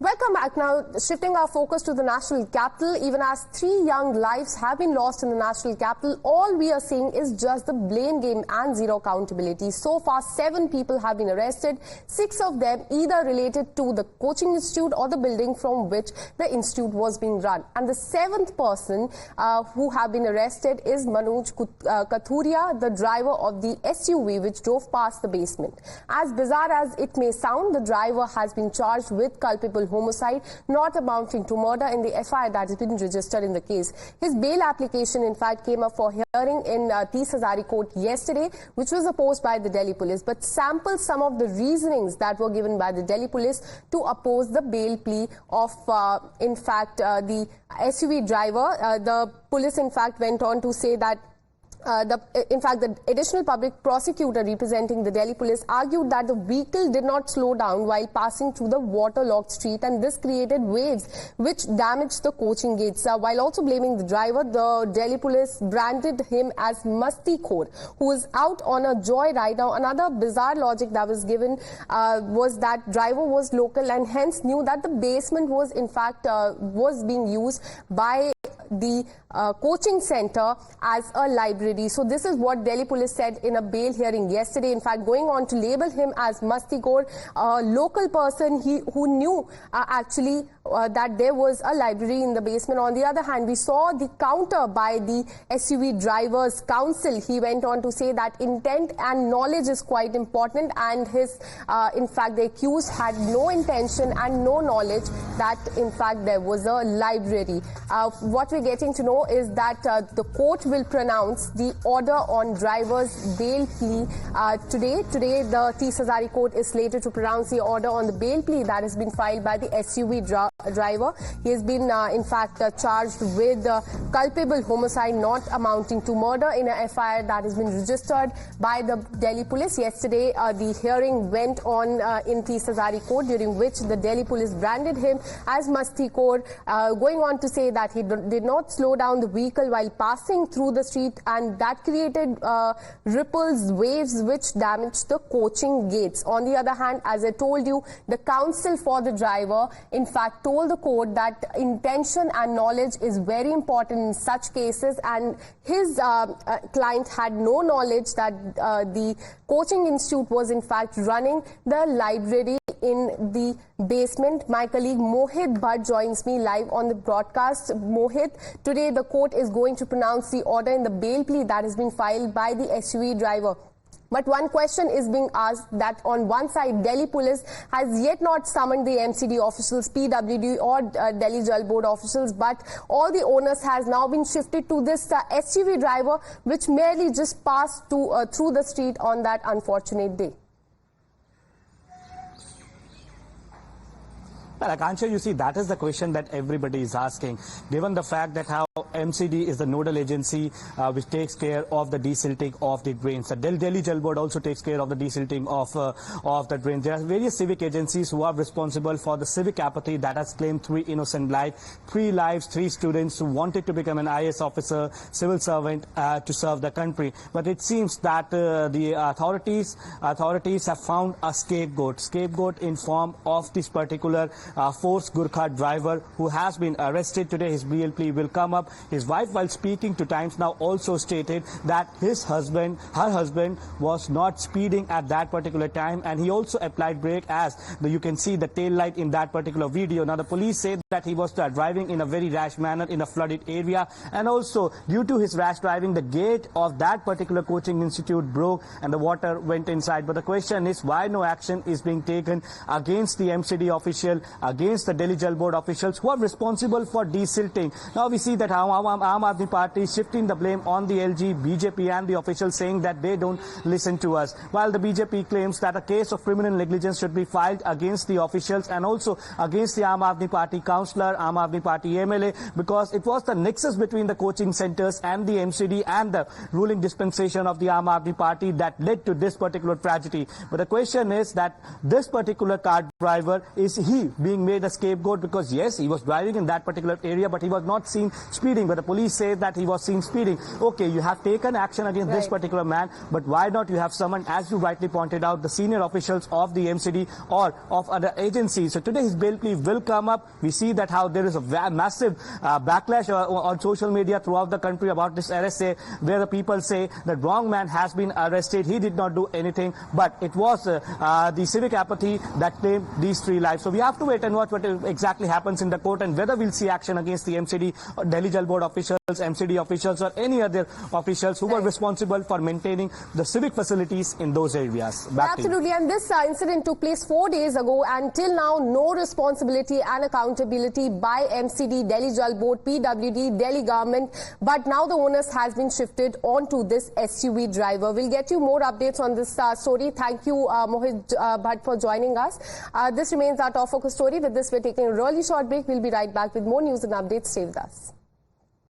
Welcome back. Now, shifting our focus to the national capital, even as 3 young lives have been lost in the national capital, all we are seeing is just the blame game and zero accountability. So far, 7 people have been arrested, 6 of them either related to the coaching institute or the building from which the institute was being run. And the 7th person who have been arrested is Manoj Kathuria, the driver of the SUV which drove past the basement. As bizarre as it may sound, the driver has been charged with culpable homicide, not amounting to murder, in the FIR that has been registered in the case. His bail application, in fact, came up for hearing in Tis Hazari Court yesterday, which was opposed by the Delhi police. But sample some of the reasonings that were given by the Delhi police to oppose the bail plea of, in fact, the SUV driver. The police, in fact, went on to say that the additional public prosecutor representing the Delhi police argued that the vehicle did not slow down while passing through the waterlogged street, and this created waves which damaged the coaching gates. While also blaming the driver, the Delhi police branded him as Masti Khor, who was out on a joyride. Now, another bizarre logic that was given was that driver was local and hence knew that the basement was in fact was being used by the coaching center as a library. So this is what Delhi police said in a bail hearing yesterday. In fact, going on to label him as Masti Khor, a local person who knew actually that there was a library in the basement. On the other hand, we saw the counter by the SUV driver's counsel. He went on to say that intent and knowledge is quite important, and his, in fact, the accused had no intention and no knowledge that, in fact, there was a library. What we're getting to know is that the court will pronounce the order on driver's bail plea today. Today, the Tis Hazari Court is slated to pronounce the order on the bail plea that has been filed by the SUV driver. He has been, in fact, charged with culpable homicide not amounting to murder in a FIR that has been registered by the Delhi police. Yesterday, the hearing went on in Tis Hazari Court, during which the Delhi police branded him as Masti Khor, going on to say that he did not slow down the vehicle while passing through the street, and that created ripples, waves which damaged the coaching gates. On the other hand, as I told you, the counsel for the driver, in fact, told the court that intention and knowledge is very important in such cases, and his client had no knowledge that the coaching institute was in fact running the library in the basement. My colleague Mohit Bhatt joins me live on the broadcast. Mohit, today the court is going to pronounce the order in the bail plea that has been filed by the SUV driver. But one question is being asked that on one side, Delhi police has yet not summoned the MCD officials, PWD or Delhi Jal Board officials, but all the onus has now been shifted to this SUV driver, which merely just passed through the street on that unfortunate day. Well, Akansha, you see, that is the question that everybody is asking, given the fact that how MCD is the nodal agency which takes care of the desilting of the drains. The Delhi Jal Board also takes care of the desilting of the drains. There are various civic agencies who are responsible for the civic apathy that has claimed 3 innocent lives, 3 lives, 3 students who wanted to become an IAS officer, civil servant to serve the country. But it seems that the authorities have found a scapegoat in form of this particular Force Gurkha driver who has been arrested today. His bail plea will come up. His wife, while speaking to Times Now, also stated that her husband was not speeding at that particular time, and he also applied brake, as you can see the tail light in that particular video. Now, the police say that he was driving in a very rash manner in a flooded area, and also due to his rash driving, the gate of that particular coaching institute broke and the water went inside. But the question is, why no action is being taken against the MCD official, against the Delhi Jal Board officials who are responsible for desilting? Now we see that Aam Aadmi Party is shifting the blame on the LG, BJP and the officials, saying that they don't listen to us, while the BJP claims that a case of criminal negligence should be filed against the officials and also against the Aam Aadmi Party councillor, Aam Aadmi Party MLA, because it was the nexus between the coaching centres and the MCD and the ruling dispensation of the Aam Aadmi Party that led to this particular tragedy. But the question is that this particular car driver, is he being being made a scapegoat because yes, he was driving in that particular area, but he was not seen speeding. But the police say that he was seen speeding. Okay, you have taken action against this particular man, but why not you have summoned, as you rightly pointed out, the senior officials of the MCD or of other agencies. So today his bail plea will come up. We see that how there is a massive backlash on social media throughout the country about this arrest, where the people say the wrong man has been arrested. He did not do anything, but it was the civic apathy that claimed these 3 lives. So we have to wait and watch what exactly happens in the court and whether we'll see action against the MCD, or Delhi Jail Board officials, MCD officials, or any other officials who were responsible for maintaining the civic facilities in those areas. Absolutely, and this incident took place 4 days ago, and till now no responsibility and accountability by MCD, Delhi Jail Board, PWD, Delhi government, but now the onus has been shifted onto this SUV driver. We'll get you more updates on this story. Thank you, Mohit Bhatt, for joining us. This remains our top focus story. With this, we're taking a really short break. We'll be right back with more news and updates. Stay with us.